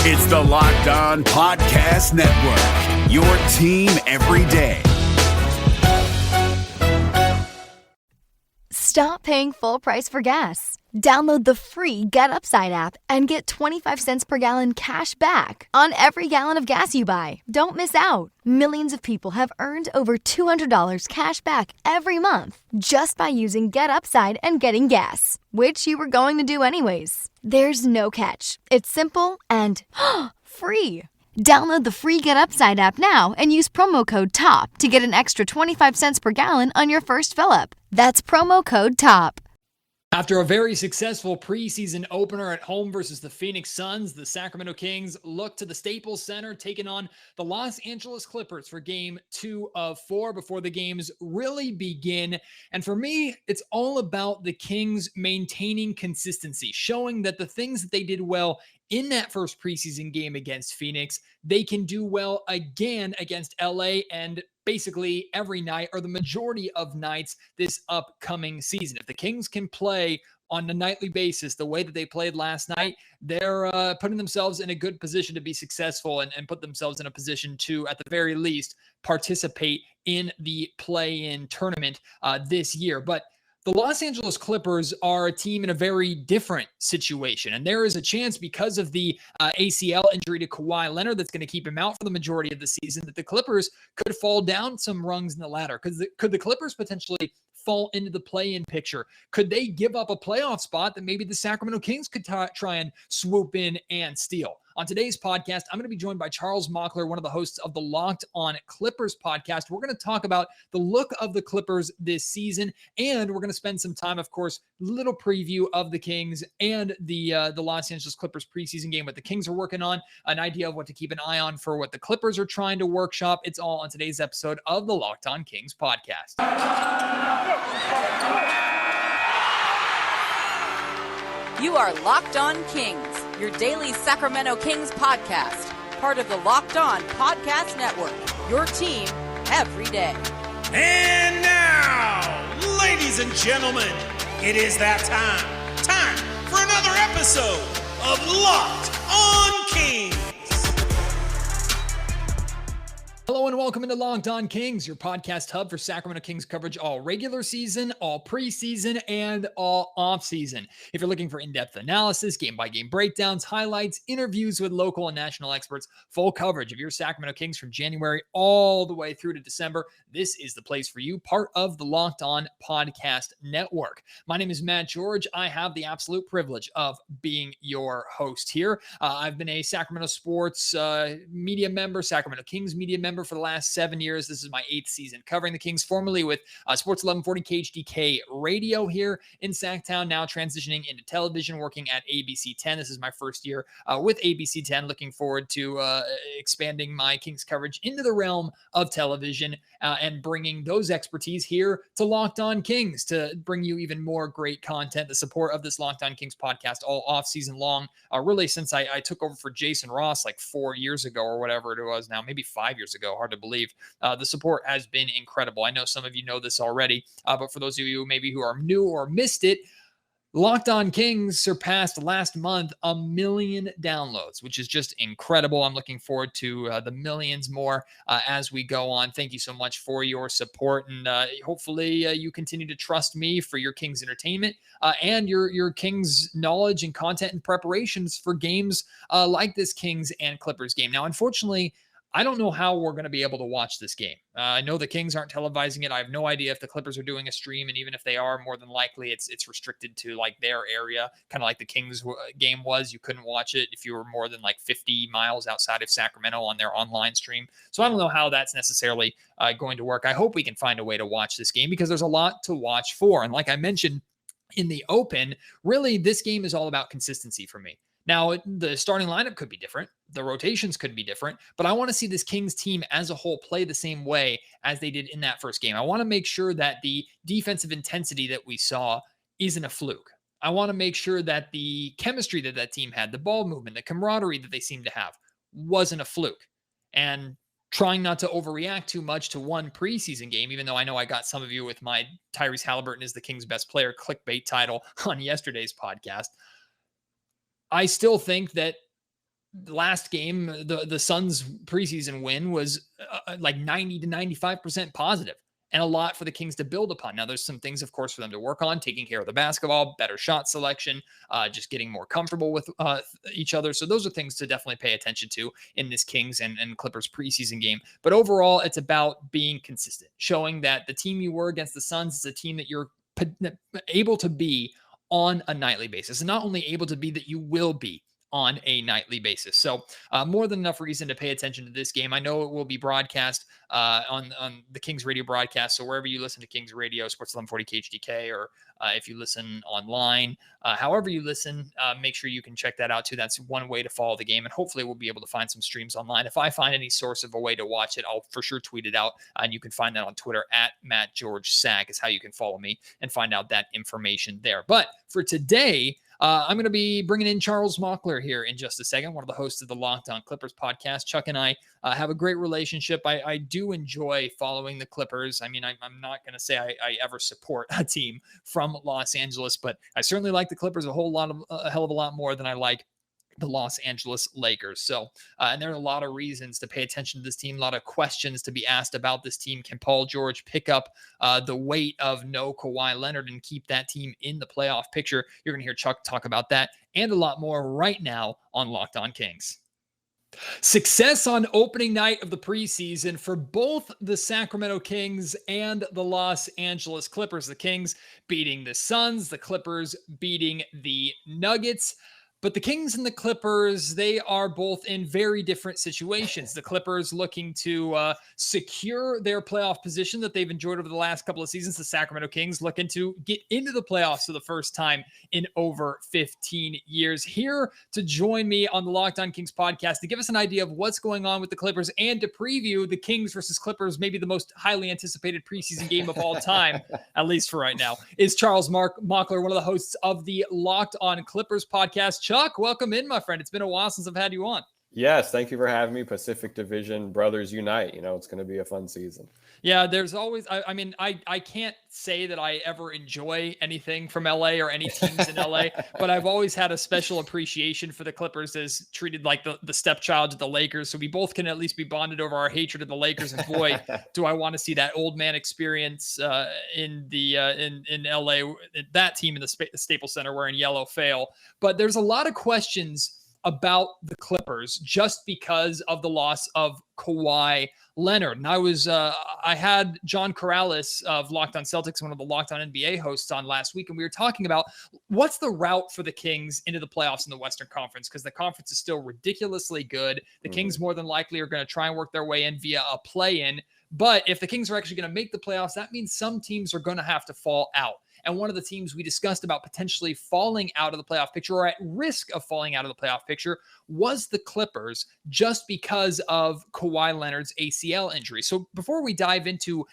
It's the Locked On Podcast Network, your team every day. Stop paying full price for gas. Download the free Get Upside app and get 25 cents per gallon cash back on every gallon of gas you buy. Don't miss out. Millions of people have earned over $200 cash back every month just by using Get Upside and getting gas, which you were going to do anyways. There's no catch. It's simple and free. Download the free Get Upside app now and use promo code TOP to get an extra 25 cents per gallon on your first fill-up. That's promo code TOP. After a very successful preseason opener at home versus the Phoenix Suns, the Sacramento Kings look to the Staples Center, taking on the Los Angeles Clippers for Game 2 of 4 before the games really begin. And for me, it's all about the Kings maintaining consistency, showing that the things that they did well in that first preseason game against Phoenix, they can do well again against LA and basically every night or the majority of nights this upcoming season. If the Kings can play on a nightly basis the way that they played last night, they're putting themselves in a good position to be successful and put themselves in a position to, at the very least, participate in the play-in tournament this year. But the Los Angeles Clippers are a team in a very different situation, and there is a chance because of the ACL injury to Kawhi Leonard that's going to keep him out for the majority of the season that the Clippers could fall down some rungs in the ladder. Could the Clippers potentially fall into the play-in picture? Could they give up a playoff spot that maybe the Sacramento Kings could try and swoop in and steal? On today's podcast, I'm going to be joined by Charles Mockler, one of the hosts of the Locked On Clippers podcast. We're going to talk about the look of the Clippers this season, and we're going to spend some time, of course, little preview of the Kings and the Los Angeles Clippers preseason game, what the Kings are working on, an idea of what to keep an eye on for what the Clippers are trying to workshop. It's all on today's episode of the Locked On Kings podcast. You are Locked On Kings, your daily Sacramento Kings podcast, part of the Locked On Podcast Network, your team every day. And now, ladies and gentlemen, it is that time for another episode of Locked On Kings. Hello and welcome into Locked On Kings, your podcast hub for Sacramento Kings coverage all regular season, all preseason, and all offseason. If you're looking for in-depth analysis, game-by-game breakdowns, highlights, interviews with local and national experts, full coverage of your Sacramento Kings from January all the way through to December, this is the place for you, part of the Locked On Podcast Network. My name is Matt George. I have the absolute privilege of being your host here. I've been a Sacramento sports media member, Sacramento Kings media member for the last 7 years. This is my 8th season covering the Kings, formerly with Sports 1140 KHDK radio here in Sacktown, now transitioning into television, working at ABC 10. This is my first year with ABC 10. Looking forward to expanding my Kings coverage into the realm of television and bringing those expertise here to Locked On Kings to bring you even more great content. The support of this Locked On Kings podcast all off season long, really since I took over for Jason Ross like 4 years ago or whatever it was now, maybe 5 years ago. Hard to believe. The support has been incredible. I know some of you know this already, but for those of you maybe who are new or missed it, Locked On Kings surpassed last month 1 million downloads, which is just incredible. I'm looking forward to the millions more as we go on. Thank you so much for your support, and hopefully you continue to trust me for your Kings entertainment and your Kings knowledge and content and preparations for games like this Kings and Clippers game. Now, unfortunately, I don't know how we're going to be able to watch this game. I know the Kings aren't televising it. I have no idea if the Clippers are doing a stream, and even if they are, more than likely it's restricted to like their area, kind of like the Kings game was. You couldn't watch it if you were more than like 50 miles outside of Sacramento on their online stream. So I don't know how that's necessarily going to work. I hope we can find a way to watch this game because there's a lot to watch for. And like I mentioned in the open, really this game is all about consistency for me. Now, the starting lineup could be different. The rotations could be different, but I want to see this Kings team as a whole play the same way as they did in that first game. I want to make sure that the defensive intensity that we saw isn't a fluke. I want to make sure that the chemistry that team had, the ball movement, the camaraderie that they seemed to have wasn't a fluke. And trying not to overreact too much to one preseason game, even though I know I got some of you with my Tyrese Halliburton is the Kings' best player clickbait title on yesterday's podcast. I still think that last game, the Suns preseason win was like 90 to 95% positive, and a lot for the Kings to build upon. Now, there's some things, of course, for them to work on, taking care of the basketball, better shot selection, just getting more comfortable with each other. So those are things to definitely pay attention to in this Kings and Clippers preseason game. But overall, it's about being consistent, showing that the team you were against the Suns is a team that you're able to be on a nightly basis, and not only able to be, that you will be on a nightly basis. So more than enough reason to pay attention to this game. I know it will be broadcast on the Kings radio broadcast. So wherever you listen to Kings radio, Sports 1140 KHDK, or if you listen online, however you listen, make sure you can check that out too. That's one way to follow the game. And hopefully we'll be able to find some streams online. If I find any source of a way to watch it, I'll for sure tweet it out. And you can find that on Twitter at MattGeorgeSack is how you can follow me and find out that information there. But for today, I'm going to be bringing in Charles Mockler here in just a second, one of the hosts of the Locked On Clippers podcast. Chuck and I have a great relationship. I do enjoy following the Clippers. I mean, I'm not going to say I ever support a team from Los Angeles, but I certainly like the Clippers a hell of a lot more than I like the Los Angeles Lakers. So, and there are a lot of reasons to pay attention to this team, a lot of questions to be asked about this team. Can Paul George pick up the weight of no Kawhi Leonard and keep that team in the playoff picture? You're going to hear Chuck talk about that and a lot more right now on Locked On Kings. Success on opening night of the preseason for both the Sacramento Kings and the Los Angeles Clippers. The Kings beating the Suns, the Clippers beating the Nuggets. But the Kings and the Clippers, they are both in very different situations. The Clippers looking to secure their playoff position that they've enjoyed over the last couple of seasons. The Sacramento Kings looking to get into the playoffs for the first time in over 15 years. Here to join me on the Locked On Kings podcast to give us an idea of what's going on with the Clippers and to preview the Kings versus Clippers, maybe the most highly anticipated preseason game of all time, at least for right now, is Charles Mockler, one of the hosts of the Locked On Clippers podcast. Chuck, welcome in, my friend. It's been a while since I've had you on. Yes, thank you for having me. Pacific Division Brothers Unite. It's going to be a fun season. Yeah, there's always, I can't say that I ever enjoy anything from LA or any teams in LA, but I've always had a special appreciation for the Clippers as treated like the stepchild of the Lakers. So we both can at least be bonded over our hatred of the Lakers. And boy, do I want to see that old man experience in LA, that team in the Staples Center wearing yellow fail. But there's a lot of questions about the Clippers just because of the loss of Kawhi Leonard. And I had John Corrales of Locked On Celtics, one of the Locked On NBA hosts, on last week, and we were talking about what's the route for the Kings into the playoffs in the Western Conference, because the conference is still ridiculously good. The Kings more than likely are going to try and work their way in via a play-in. But if the Kings are actually going to make the playoffs, that means some teams are going to have to fall out. And one of the teams we discussed about potentially falling out of the playoff picture or at risk of falling out of the playoff picture was the Clippers, just because of Kawhi Leonard's ACL injury. So before we dive into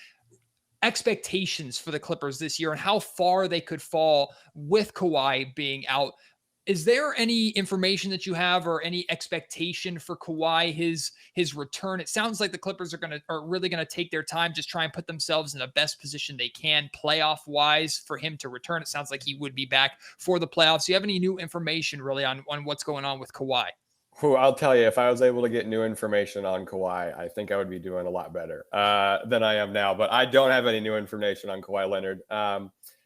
expectations for the Clippers this year and how far they could fall with Kawhi being out, is there any information that you have or any expectation for Kawhi, his return? It sounds like the Clippers are really going to take their time, just try and put themselves in the best position they can playoff wise for him to return. It sounds like he would be back for the playoffs. Do you have any new information really on what's going on with Kawhi? I'll tell you, if I was able to get new information on Kawhi, I think I would be doing a lot better than I am now. But I don't have any new information on Kawhi Leonard.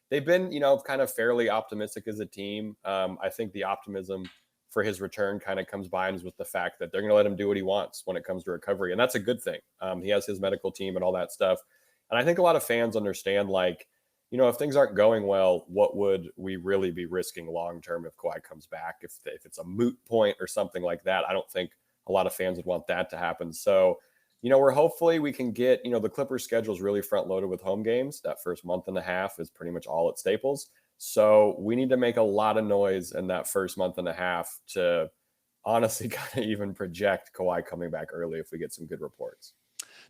They've been, kind of fairly optimistic as a team. I think the optimism for his return kind of comes by with the fact that they're going to let him do what he wants when it comes to recovery. And that's a good thing. He has his medical team and all that stuff. And I think a lot of fans understand, if things aren't going well, what would we really be risking long-term if Kawhi comes back? If it's a moot point or something like that, I don't think a lot of fans would want that to happen. So, hopefully we can get, the Clippers schedule is really front loaded with home games. That first month and a half is pretty much all at Staples. So we need to make a lot of noise in that first month and a half to honestly kind of even project Kawhi coming back early if we get some good reports.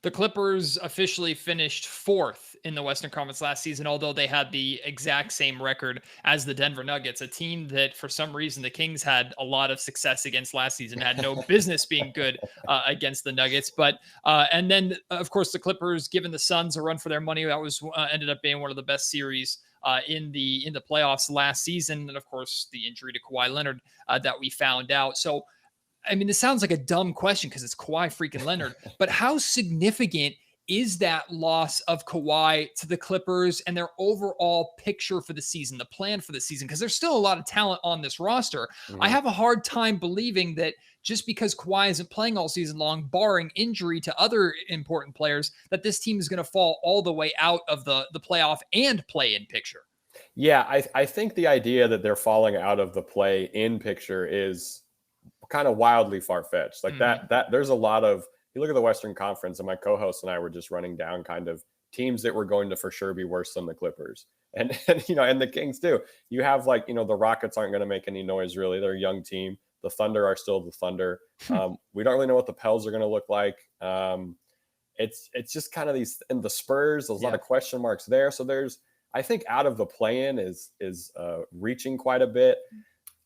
The Clippers officially finished fourth in the Western Conference last season, although they had the exact same record as the Denver Nuggets, a team that for some reason the Kings had a lot of success against last season, had no business being good against the Nuggets. But and then, of course, the Clippers, given the Suns a run for their money, that was ended up being one of the best series in the playoffs last season. And, of course, the injury to Kawhi Leonard that we found out. So I mean, this sounds like a dumb question because it's Kawhi freaking Leonard, but how significant is that loss of Kawhi to the Clippers and their overall picture for the season, the plan for the season? Because there's still a lot of talent on this roster. I have a hard time believing that just because Kawhi isn't playing all season long, barring injury to other important players, that this team is going to fall all the way out of the playoff and play-in picture. Yeah, I think the idea that they're falling out of the play-in picture is kind of wildly far-fetched. Like that there's a lot of, you look at the Western Conference, and my co-host and I were just running down kind of teams that were going to for sure be worse than the Clippers. And and the Kings too. You have like, the Rockets aren't going to make any noise really. They're a young team. The Thunder are still the Thunder. We don't really know what the Pels are going to look like. It's just kind of these, and the Spurs, there's a lot of question marks there. So I think out of the play-in is reaching quite a bit.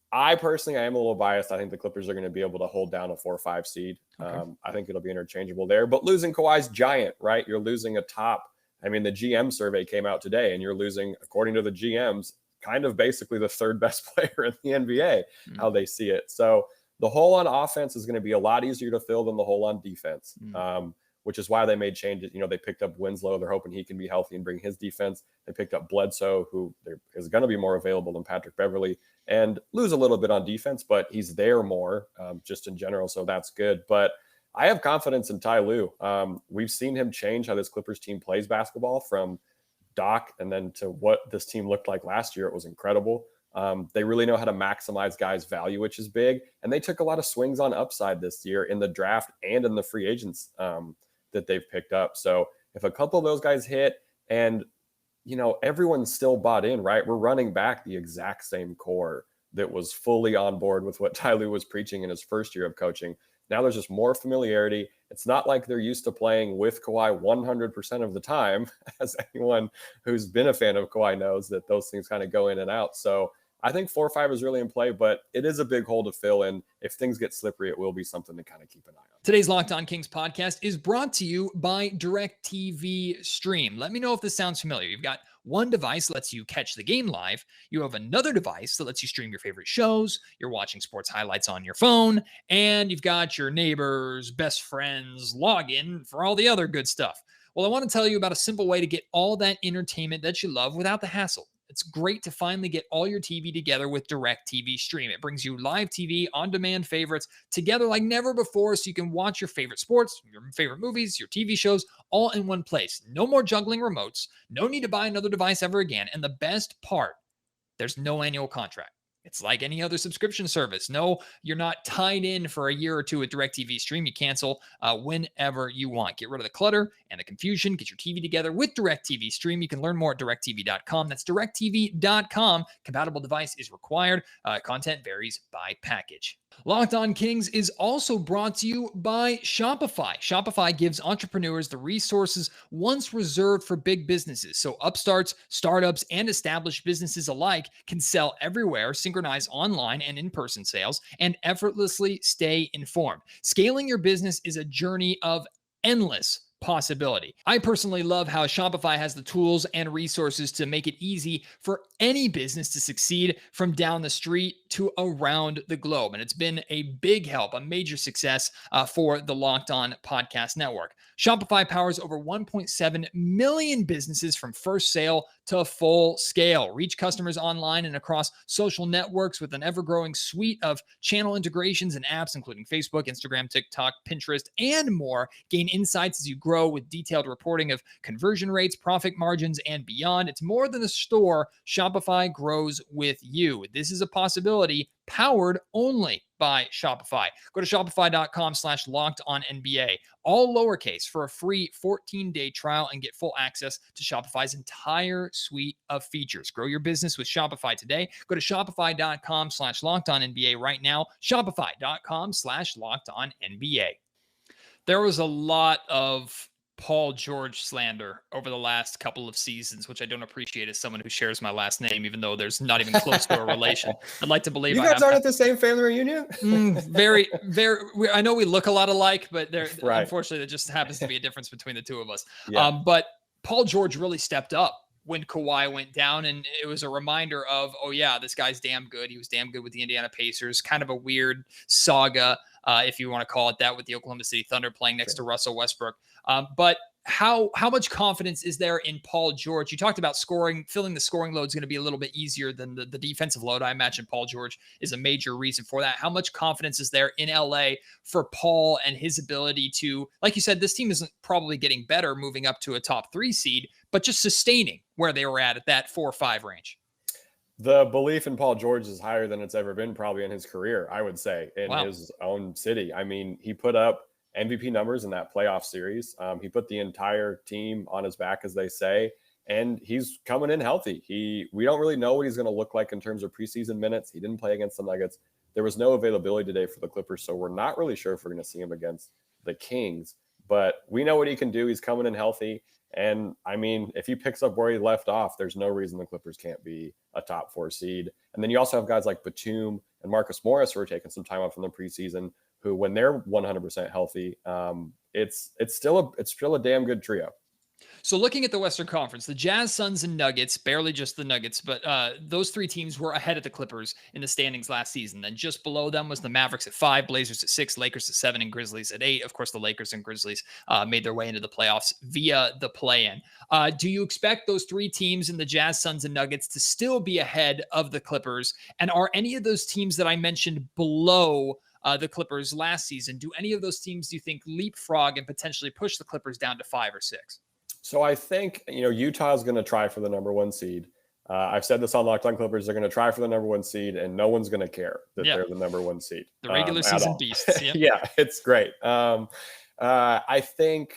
I personally, I am a little biased. I think the Clippers are going to be able to hold down a 4 or 5 seed. Okay. I think it'll be interchangeable there. But losing Kawhi's giant, right? You're losing a top. I mean, the GM survey came out today, and you're losing, according to the GMs, kind of basically the third best player in the NBA, how they see it. So the hole on offense is going to be a lot easier to fill than the hole on defense, which is why they made changes. They picked up Winslow. They're hoping he can be healthy and bring his defense. They picked up Bledsoe, who is going to be more available than Patrick Beverley, and lose a little bit on defense, but he's there more just in general. So that's good. But I have confidence in Ty Lue. We've seen him change how this Clippers team plays basketball from Doc and then to what this team looked like last year. It was incredible. They really know how to maximize guys' value, which is big. And they took a lot of swings on upside this year in the draft and in the free agents that they've picked up. So if a couple of those guys hit, and everyone's still bought in, right? We're running back the exact same core that was fully on board with what Ty Lue was preaching in his first year of coaching. Now there's just more familiarity. It's not like they're used to playing with Kawhi 100% of the time, as anyone who's been a fan of Kawhi knows that those things kind of go in and out. So I think 4 or 5 is really in play, but it is a big hole to fill. And if things get slippery, it will be something to kind of keep an eye on. Today's Locked On Kings podcast is brought to you by DirecTV Stream. Let me know if this sounds familiar. You've got one device that lets you catch the game live. You have another device that lets you stream your favorite shows. You're watching sports highlights on your phone. And you've got your neighbors, best friends, login for all the other good stuff. Well, I want to tell you about a simple way to get all that entertainment that you love without the hassle. It's great to finally get all your TV together with DirecTV Stream. It brings you live TV, on-demand favorites together like never before, so you can watch your favorite sports, your favorite movies, your TV shows, all in one place. No more juggling remotes. No need to buy another device ever again. And the best part, there's no annual contract. It's like any other subscription service. No, you're not tied in for a year or two with DirecTV Stream. You cancel whenever you want. Get rid of the clutter and the confusion. Get your TV together with DirecTV Stream. You can learn more at directtv.com. That's directtv.com. Compatible device is required. Content varies by package. Locked On Kings is also brought to you by Shopify. Shopify gives entrepreneurs the resources once reserved for big businesses. So upstarts, startups, and established businesses alike can sell everywhere, synchronize online and in-person sales, and effortlessly stay informed. Scaling your business is a journey of endless possibility. I personally love how Shopify has the tools and resources to make it easy for any business to succeed from down the street to around the globe. And it's been a big help, a major success for the Locked On Podcast Network. Shopify powers over 1.7 million businesses from first sale to full scale. Reach customers online and across social networks with an ever-growing suite of channel integrations and apps, including Facebook, Instagram, TikTok, Pinterest, and more. Gain insights as you grow with detailed reporting of conversion rates, profit margins, and beyond. It's more than a store. Shopify grows with you. This is a possibility powered only by Shopify. Go to shopify.com/lockedonnba, all lowercase, for a free 14-day trial and get full access to Shopify's entire suite of features. Grow your business with Shopify today. Go to shopify.com/lockedonnba right now. Shopify.com/lockedonnba. There was a lot of Paul George slander over the last couple of seasons, which I don't appreciate as someone who shares my last name, even though there's not even close to a relation. I'd like to believe you guys aren't at the same family reunion. Very. I know we look a lot alike, but right. Unfortunately, there just happens to be a difference between the two of us. Yeah. But Paul George really stepped up when Kawhi went down, and it was a reminder of, oh yeah, this guy's damn good. He was damn good with the Indiana Pacers. Kind of a weird saga if you want to call it that, with the Oklahoma City Thunder playing next to Russell Westbrook. But how much confidence is there in Paul George? You talked about scoring, filling the scoring load is going to be a little bit easier than the defensive load. I imagine Paul George is a major reason for that. How much confidence is there in LA for Paul and his ability to, like you said, this team isn't probably getting better moving up to a top 3 seed, but just sustaining where they were at that 4 or 5 range? The belief in Paul George is higher than it's ever been probably in his career, I would say, in his own city. I mean, he put up MVP numbers in that playoff series. He put the entire team on his back, as they say, and he's coming in healthy. We don't really know what he's going to look like in terms of preseason minutes. He didn't play against the Nuggets. There was no availability today for the Clippers, so we're not really sure if we're going to see him against the Kings. But we know what he can do. He's coming in healthy. And I mean, if he picks up where he left off, there's no reason the Clippers can't be a top 4 seed. And then you also have guys like Batum and Marcus Morris who are taking some time off from the preseason, who, when they're 100% healthy, it's still a damn good trio. So looking at the Western Conference, the Jazz, Suns, and Nuggets, barely just the Nuggets, but those 3 teams were ahead of the Clippers in the standings last season. Then just below them was the Mavericks at 5, Blazers at 6, Lakers at 7, and Grizzlies at 8. Of course, the Lakers and Grizzlies made their way into the playoffs via the play-in. Do you expect those 3 teams in the Jazz, Suns, and Nuggets to still be ahead of the Clippers? And are any of those teams that I mentioned below the Clippers last season, do any of those teams, do you think, leapfrog and potentially push the Clippers down to 5 or 6? So I think, Utah is going to try for the number 1 seed. I've said this on Locked On Clippers. They're going to try for the number 1 seed, and no one's going to care that they're the number 1 seed. The regular season beasts. Yep. Yeah, it's great. I think,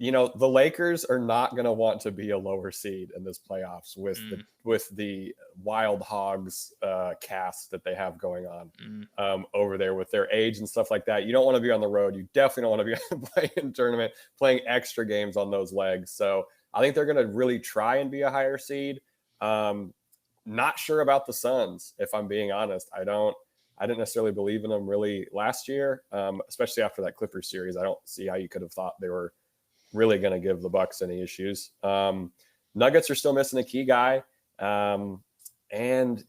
the Lakers are not going to want to be a lower seed in this playoffs with the Wild Hogs cast that they have going on over there with their age and stuff like that. You don't want to be on the road. You definitely don't want to be on the play-in tournament playing extra games on those legs. So I think they're going to really try and be a higher seed. Not sure about the Suns, if I'm being honest. I didn't necessarily believe in them really last year, especially after that Clippers series. I don't see how you could have thought they were really going to give the Bucks any issues. Nuggets are still missing a key guy. And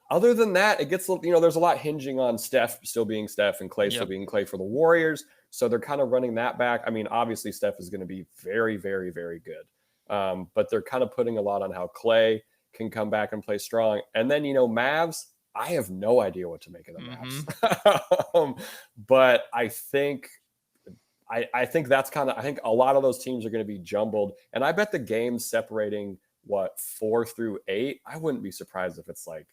other than that, it gets, there's a lot hinging on Steph still being Steph and Klay still being Klay for the Warriors. So they're kind of running that back. I mean, obviously Steph is going to be very, very, very good. But they're kind of putting a lot on how Klay can come back and play strong. And then, Mavs, I have no idea what to make of the Mavs. But I think that's I think a lot of those teams are going to be jumbled. And I bet the games separating 4 through 8, I wouldn't be surprised if it's like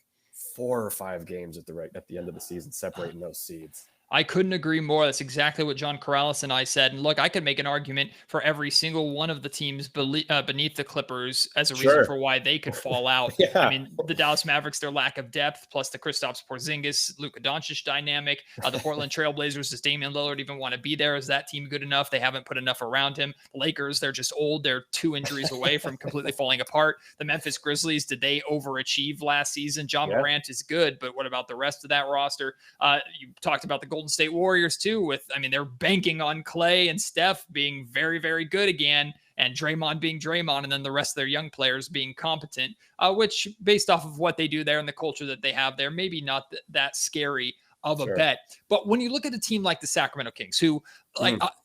4 or 5 games at the end of the season separating those seeds. I couldn't agree more. That's exactly what John Corrales and I said. And look, I could make an argument for every single one of the teams beneath the Clippers as a reason for why they could fall out. I mean, the Dallas Mavericks, their lack of depth, plus the Kristaps Porzingis, Luka Doncic dynamic. The Portland Trail Blazers, does Damian Lillard even want to be there? Is that team good enough? They haven't put enough around him. The Lakers, they're just old. They're 2 injuries away from completely falling apart. The Memphis Grizzlies, did they overachieve last season? John Morant is good, but what about the rest of that roster? You talked about the Golden State Warriors too, they're banking on Klay and Steph being very, very good again, and Draymond being Draymond, and then the rest of their young players being competent, which based off of what they do there and the culture that they have there, maybe not that scary of a bet. But when you look at a team like the Sacramento Kings, who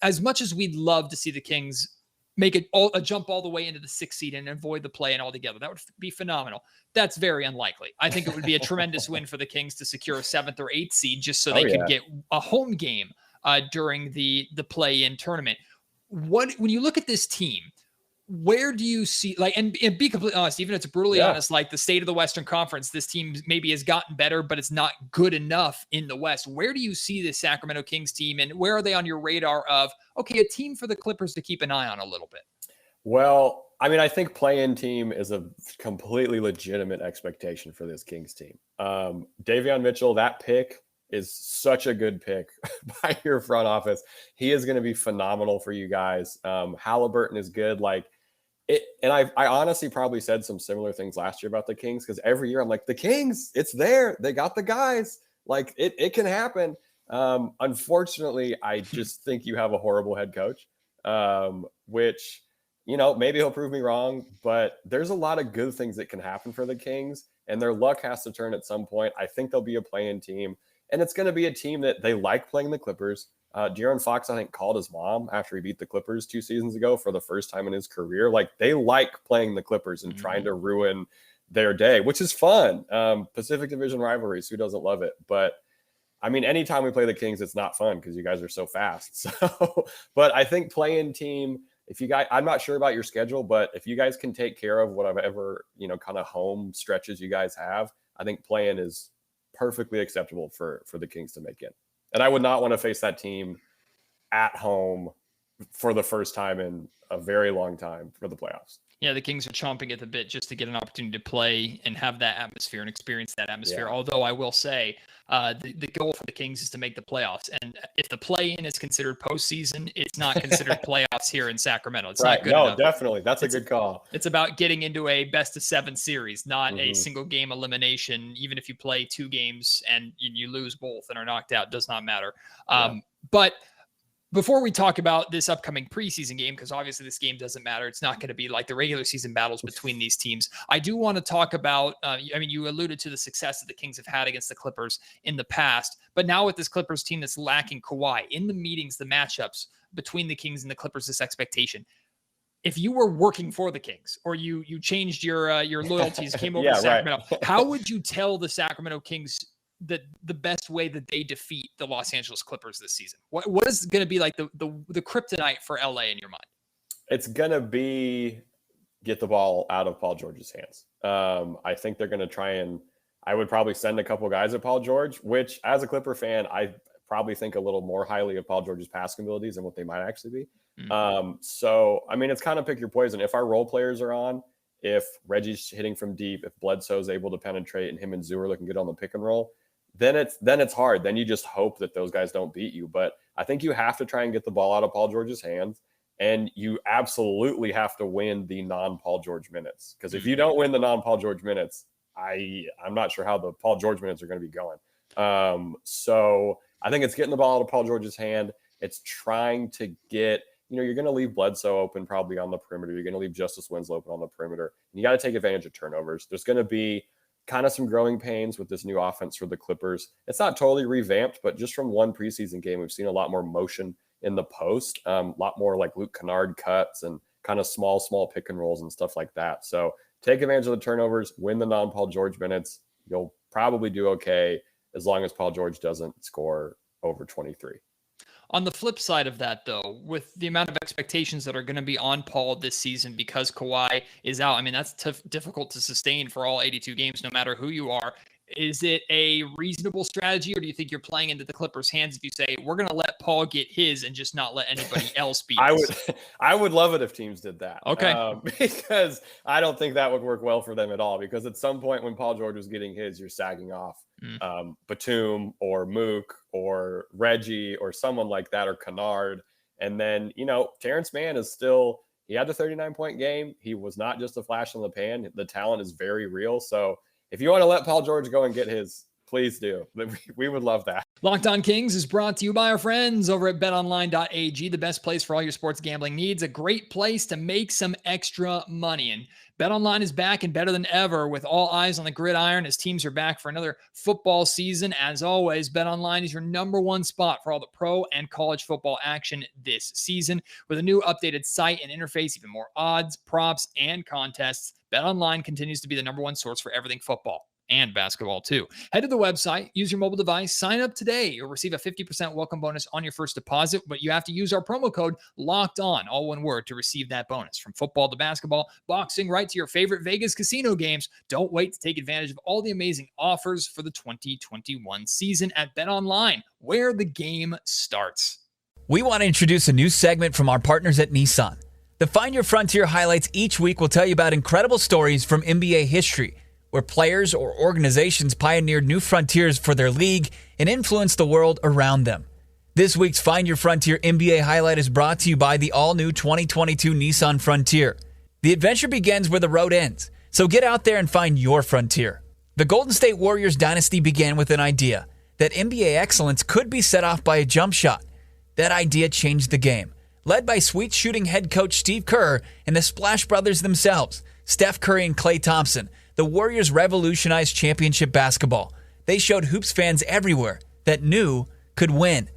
as much as we'd love to see the Kings make it a jump all the way into the 6th seed and avoid the play-in altogether, that would be phenomenal. That's very unlikely. I think it would be a tremendous win for the Kings to secure a 7th or 8th seed just so they could get a home game during the play-in tournament. When you look at this team, where do you see, and be completely honest, even if it's brutally honest, like the state of the Western Conference, this team maybe has gotten better, but it's not good enough in the West. Where do you see the Sacramento Kings team, and where are they on your radar of, okay, a team for the Clippers to keep an eye on a little bit? Well, I mean, I think play-in team is a completely legitimate expectation for this Kings team. Davion Mitchell, that pick is such a good pick by your front office. He is going to be phenomenal for you guys. Halliburton is good. And I honestly probably said some similar things last year about the Kings, because every year I'm like, the Kings, it's there. They got the guys. It can happen. Unfortunately, I just think you have a horrible head coach, which, maybe he'll prove me wrong, but there's a lot of good things that can happen for the Kings, and their luck has to turn at some point. I think they'll be a play-in team. And it's going to be a team that they like playing the Clippers. De'Aaron Fox, I think, called his mom after he beat the Clippers 2 seasons ago for the first time in his career. Like, they like playing the Clippers and trying to ruin their day, which is fun. Pacific Division rivalries, who doesn't love it? But I mean, anytime we play the Kings, it's not fun because you guys are so fast. So, but I think play-in team, if you guys, I'm not sure about your schedule, but if you guys can take care of whatever, kind of home stretches you guys have, I think play-in is perfectly acceptable for the Kings to make it. And I would not want to face that team at home for the first time in a very long time for the playoffs. Yeah, the Kings are chomping at the bit just to get an opportunity to play and have that atmosphere and experience that atmosphere. Yeah. Although I will say the goal for the Kings is to make the playoffs. And if the play-in is considered postseason, it's not considered playoffs here in Sacramento. It's not good enough. Definitely. That's a good call. It's about getting into a best-of-7 series, not a single-game elimination. Even if you play 2 games and you lose both and are knocked out, does not matter. But before we talk about this upcoming preseason game, because obviously this game doesn't matter, it's not going to be like the regular season battles between these teams. I do want to talk about, you alluded to the success that the Kings have had against the Clippers in the past, but now with this Clippers team that's lacking Kawhi, in the meetings, the matchups between the Kings and the Clippers, this expectation. If you were working for the Kings or you changed your loyalties, came over to Sacramento, how would you tell the Sacramento Kings the best way that they defeat the Los Angeles Clippers this season? What is going to be like the kryptonite for LA in your mind? It's going to be get the ball out of Paul George's hands. I think they're going to I would probably send a couple guys at Paul George, which as a Clipper fan, I probably think a little more highly of Paul George's passing abilities than what they might actually be. So, I mean, it's kind of pick your poison. If our role players are on, if Reggie's hitting from deep, if Bledsoe's able to penetrate and him and Zoo are looking good on the pick and roll, then it's hard. Then you just hope that those guys don't beat you. But I think you have to try and get the ball out of Paul George's hands, and you absolutely have to win the non-Paul George minutes. Because if you don't win the non-Paul George minutes, I'm not sure how the Paul George minutes are going to be going. So I think it's getting the ball out of Paul George's hand. It's trying to get, you're going to leave Bledsoe open probably on the perimeter. You're going to leave Justice Winslow open on the perimeter. And you got to take advantage of turnovers. There's going to be kind of some growing pains with this new offense for the Clippers. It's not totally revamped, but just from one preseason game, we've seen a lot more motion in the post, a lot more like Luke Kennard cuts and kind of small pick and rolls and stuff like that. So take advantage of the turnovers, win the non-Paul George minutes. You'll probably do okay as long as Paul George doesn't score over 23. On the flip side of that, though, with the amount of expectations that are going to be on Paul this season because Kawhi is out, I mean, that's difficult to sustain for all 82 games, no matter who you are. Is it a reasonable strategy, or do you think you're playing into the Clippers' hands if you say, we're going to let Paul get his and just not let anybody else beat us? I would love it if teams did that. Okay. Because I don't think that would work well for them at all, because at some point when Paul George was getting his, you're sagging off Batum or Mook or Reggie or someone like that, or Kennard. And then, Terrence Mann is still, he had the 39-point game. He was not just a flash in the pan. The talent is very real. So if you want to let Paul George go and get his, please do. We would love that. Locked On Kings is brought to you by our friends over at betonline.ag, the best place for all your sports gambling needs, a great place to make some extra money. And BetOnline is back and better than ever with all eyes on the gridiron as teams are back for another football season. As always, BetOnline is your number one spot for all the pro and college football action this season. With a new updated site and interface, even more odds, props, and contests, BetOnline continues to be the number one source for everything football and basketball too. Head to the website, use your mobile device, sign up today. You'll receive a 50% welcome bonus on your first deposit, but you have to use our promo code LOCKEDON, all one word, to receive that bonus. From football to basketball, boxing, right to your favorite Vegas casino games. Don't wait to take advantage of all the amazing offers for the 2021 season at BetOnline, where the game starts. We want to introduce a new segment from our partners at Nissan. The Find Your Frontier highlights each week will tell you about incredible stories from NBA history, where players or organizations pioneered new frontiers for their league and influenced the world around them. This week's Find Your Frontier NBA highlight is brought to you by the all-new 2022 Nissan Frontier. The adventure begins where the road ends, so get out there and find your frontier. The Golden State Warriors dynasty began with an idea that NBA excellence could be set off by a jump shot. That idea changed the game. Led by sweet shooting head coach Steve Kerr and the Splash Brothers themselves, Steph Curry and Klay Thompson, the Warriors revolutionized championship basketball. They showed hoops fans everywhere that new could win.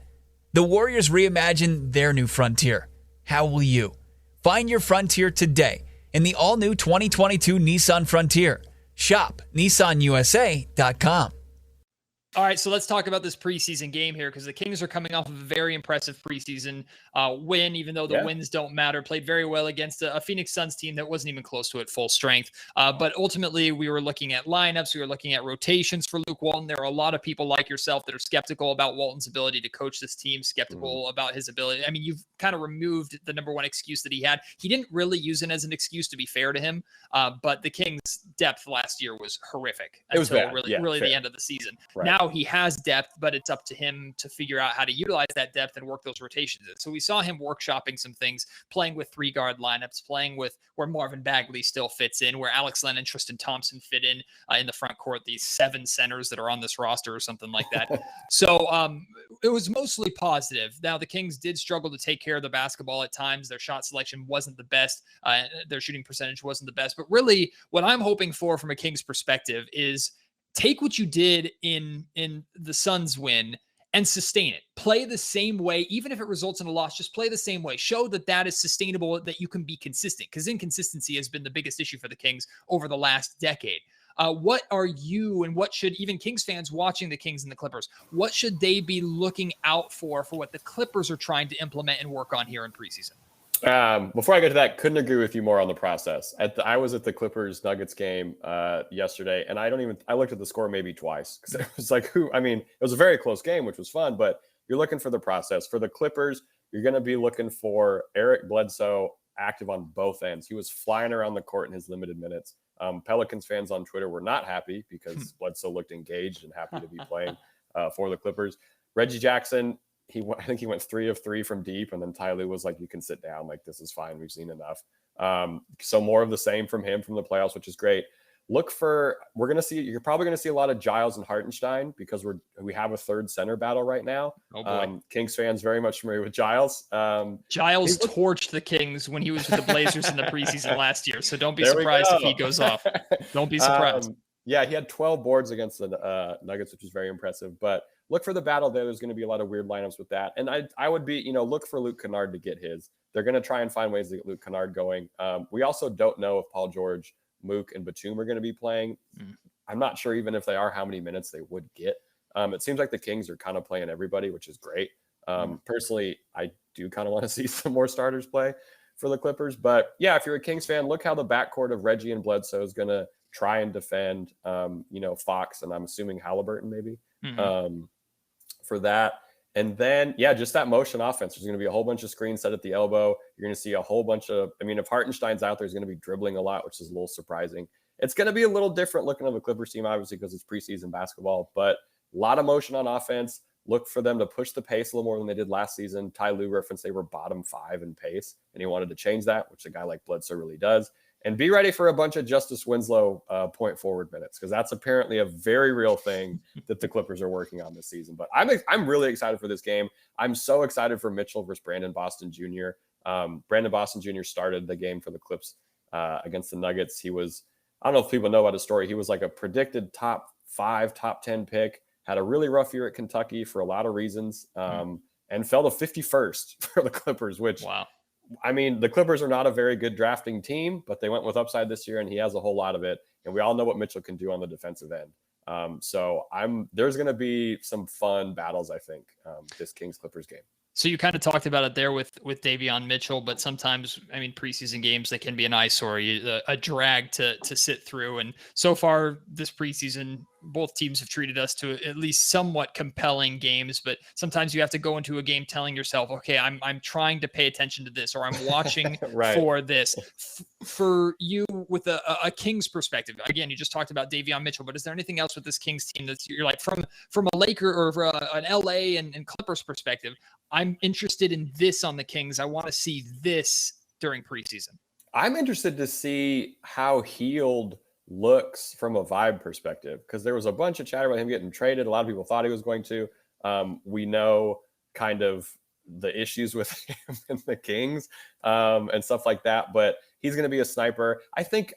The Warriors reimagine their new frontier. How will you? Find your frontier today in the all-new 2022 Nissan Frontier. Shop nissanusa.com. All right, so let's talk about this preseason game here because the Kings are coming off of a very impressive preseason win, even though the wins don't matter. Played very well against a Phoenix Suns team that wasn't even close to at full strength. But ultimately, we were looking at lineups. We were looking at rotations for Luke Walton. There are a lot of people like yourself that are skeptical about Walton's ability to coach this team, skeptical about his ability. I mean, you've kind of removed the number one excuse that he had. He didn't really use it as an excuse, to be fair to him. But the Kings' depth last year was horrific until really the end of the season. Right. Now he has depth, but it's up to him to figure out how to utilize that depth and work those rotations in. So we saw him workshopping some things, playing with 3-guard lineups, playing with where Marvin Bagley still fits in, where Alex Len and Tristan Thompson fit in the front court, these 7 centers that are on this roster or something like that. So it was mostly positive. Now the Kings did struggle to take care of the basketball at times. Their shot selection wasn't the best. Their shooting percentage wasn't the best, but really what I'm hoping for from a Kings perspective is take what you did in the Suns win and sustain it. Play the same way, even if it results in a loss, just play the same way. Show that that is sustainable, that you can be consistent, because inconsistency has been the biggest issue for the Kings over the last decade. What are you and what should even Kings fans watching the Kings and the Clippers, what should they be looking out for what the Clippers are trying to implement and work on here in preseason? Before I get to that, couldn't agree with you more on the process. I was at the Clippers Nuggets game yesterday, and I looked at the score maybe twice because it was like, it was a very close game, which was fun, but you're looking for the process. For the Clippers, you're going to be looking for Eric Bledsoe active on both ends. He was flying around the court in his limited minutes. Pelicans fans on Twitter were not happy because Bledsoe looked engaged and happy to be playing for the Clippers. Reggie Jackson, I think he went 3 of 3 from deep, and then Ty Lue was like, you can sit down. Like, this is fine. We've seen enough. So more of the same from him from the playoffs, which is great. You're probably going to see a lot of Giles and Hartenstein because we have a third center battle right now. Oh boy. Kings fans very much familiar with Giles. Giles torched the Kings when he was with the Blazers in the preseason last year. So don't be surprised if he goes off. Don't be surprised. Yeah, he had 12 boards against the Nuggets, which is very impressive. But look for the battle there. There's going to be a lot of weird lineups with that. And I would be, look for Luke Kennard to get his. They're going to try and find ways to get Luke Kennard going. We also don't know if Paul George, Mook, and Batum are going to be playing. I'm not sure even if they are, how many minutes they would get. It seems like the Kings are kind of playing everybody, which is great. Personally, I do kind of want to see some more starters play for the Clippers. But yeah, if you're a Kings fan, look how the backcourt of Reggie and Bledsoe is going to try and defend, Fox, and I'm assuming Halliburton maybe for that. And then, just that motion offense. There's going to be a whole bunch of screens set at the elbow. You're going to see a whole bunch of, if Hartenstein's out there, he's going to be dribbling a lot, which is a little surprising. It's going to be a little different looking at the Clippers team, obviously, because it's preseason basketball, but a lot of motion on offense. Look for them to push the pace a little more than they did last season. Ty Lue referenced they were bottom 5 in pace, and he wanted to change that, which a guy like Bledsoe really does. And be ready for a bunch of Justice Winslow point forward minutes, because that's apparently a very real thing that the Clippers are working on this season. But I'm really excited for this game. I'm so excited for Mitchell versus Brandon Boston Jr. Brandon Boston Jr. started the game for the Clips against the Nuggets. He was, I don't know if people know about his story. He was like a predicted top 5, top 10 pick, had a really rough year at Kentucky for a lot of reasons, and fell to 51st for the Clippers, which, wow. The Clippers are not a very good drafting team, but they went with upside this year, and he has a whole lot of it. And we all know what Mitchell can do on the defensive end. So there's going to be some fun battles, I think, this Kings-Clippers game. So you kind of talked about it there with Davion Mitchell, but sometimes, preseason games, they can be an eyesore, a drag to sit through. And so far this preseason, both teams have treated us to at least somewhat compelling games, but sometimes you have to go into a game telling yourself, okay, I'm trying to pay attention to this, or I'm watching right. for this. For you with a Kings perspective, again, you just talked about Davion Mitchell, but is there anything else with this Kings team that's you're like from a Laker or an LA and Clippers perspective? I'm interested in this on the Kings. I want to see this during preseason. I'm interested to see how Hield looks from a vibe perspective, because there was a bunch of chatter about him getting traded. A lot of people thought he was going to. We know kind of the issues with him and the Kings and stuff like that, but he's going to be a sniper. I think,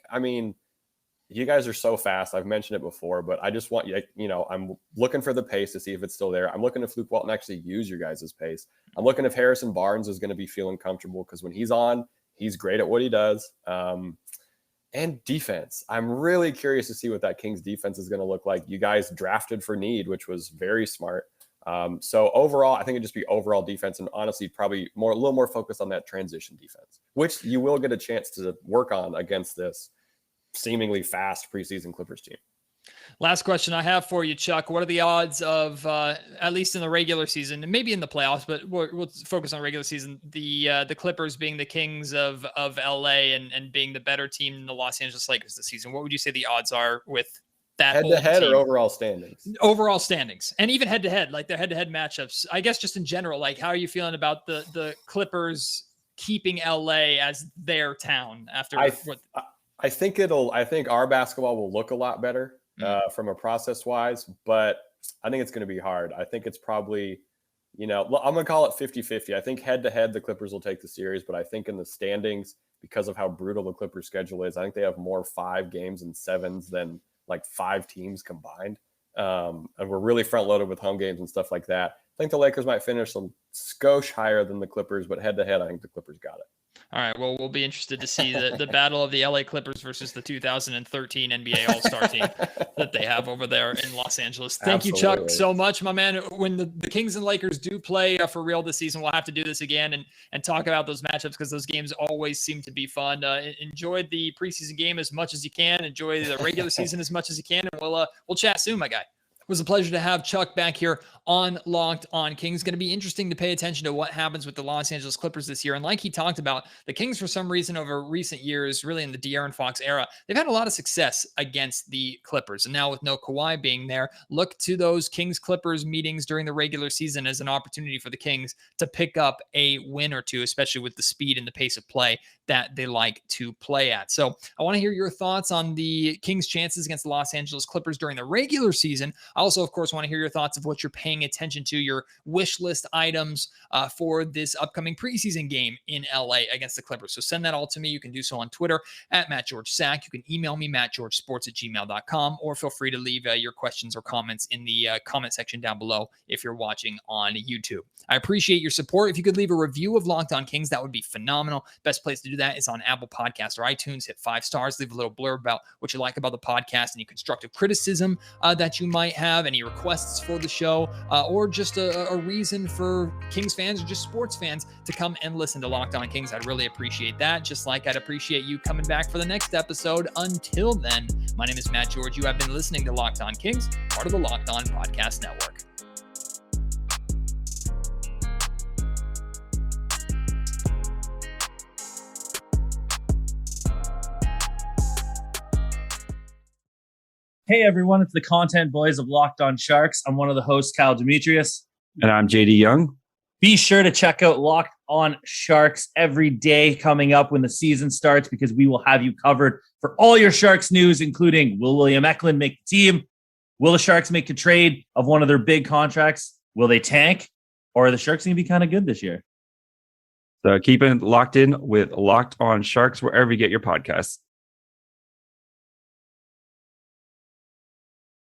you guys are so fast. I've mentioned it before, but I just want I'm looking for the pace to see if it's still there. I'm looking if Luke Walton actually use your guys' pace. I'm looking if Harrison Barnes is going to be feeling comfortable, because when he's on, he's great at what he does. And defense. I'm really curious to see what that Kings defense is going to look like. You guys drafted for need, which was very smart. So overall, I think it'd just be overall defense, and honestly, probably a little more focused on that transition defense, which you will get a chance to work on against this seemingly fast preseason Clippers team. Last question I have for you, Chuck. What are the odds of, at least in the regular season, and maybe in the playoffs, but we'll focus on regular season, the Clippers being the Kings of LA and being the better team than the Los Angeles Lakers this season? What would you say the odds are with that head-to-head team? Or overall standings? Overall standings, and even head-to-head, like their head-to-head matchups. I guess just in general, like how are you feeling about the Clippers keeping LA as their town after? I think our basketball will look a lot better from a process wise, but I think it's going to be hard. I think it's probably, I'm going to call it 50-50. I think head to head, the Clippers will take the series, but I think in the standings, because of how brutal the Clippers schedule is, I think they have more 5 games and 7s than like 5 teams combined. And we're really front loaded with home games and stuff like that. I think the Lakers might finish a skosh higher than the Clippers, but head to head, I think the Clippers got it. All right. Well, we'll be interested to see the battle of the LA Clippers versus the 2013 NBA All-Star team that they have over there in Los Angeles. Thank you, Chuck, so much, my man. When the Kings and Lakers do play for real this season, we'll have to do this again and talk about those matchups, because those games always seem to be fun. Enjoy the preseason game as much as you can. Enjoy the regular season as much as you can, and we'll chat soon, my guy. It was a pleasure to have Chuck back here on Locked On Kings. Going to be interesting to pay attention to what happens with the Los Angeles Clippers this year. And like he talked about, the Kings, for some reason, over recent years, really in the De'Aaron Fox era, they've had a lot of success against the Clippers. And now with no Kawhi being there, look to those Kings-Clippers meetings during the regular season as an opportunity for the Kings to pick up a win or two, especially with the speed and the pace of play that they like to play at. So I want to hear your thoughts on the Kings' chances against the Los Angeles Clippers during the regular season. I also, of course, want to hear your thoughts of what you're paying attention to, your wish list items for this upcoming preseason game in LA against the Clippers. So send that all to me. You can do so on Twitter at MattGeorgeSack. You can email me, mattgeorgesports@gmail.com, or feel free to leave your questions or comments in the comment section down below if you're watching on YouTube. I appreciate your support. If you could leave a review of Locked On Kings, that would be phenomenal. Best place to do that is on Apple Podcasts or iTunes. Hit 5 stars, leave a little blurb about what you like about the podcast, any constructive criticism that you might have, any requests for the show, or just a reason for Kings fans or just sports fans to come and listen to Locked On Kings. I'd really appreciate that, just like I'd appreciate you coming back for the next episode. Until then, my name is Matt George. You have been listening to Locked On Kings, part of the Locked On Podcast Network. Hey everyone, it's the content boys of Locked On Sharks. I'm one of the hosts, Kyle Demetrius. And I'm JD Young. Be sure to check out Locked On Sharks every day coming up when the season starts, because we will have you covered for all your Sharks news, including will William Eklund make the team? Will the Sharks make a trade of one of their big contracts? Will they tank? Or are the Sharks going to be kind of good this year? So keep it locked in with Locked On Sharks wherever you get your podcasts.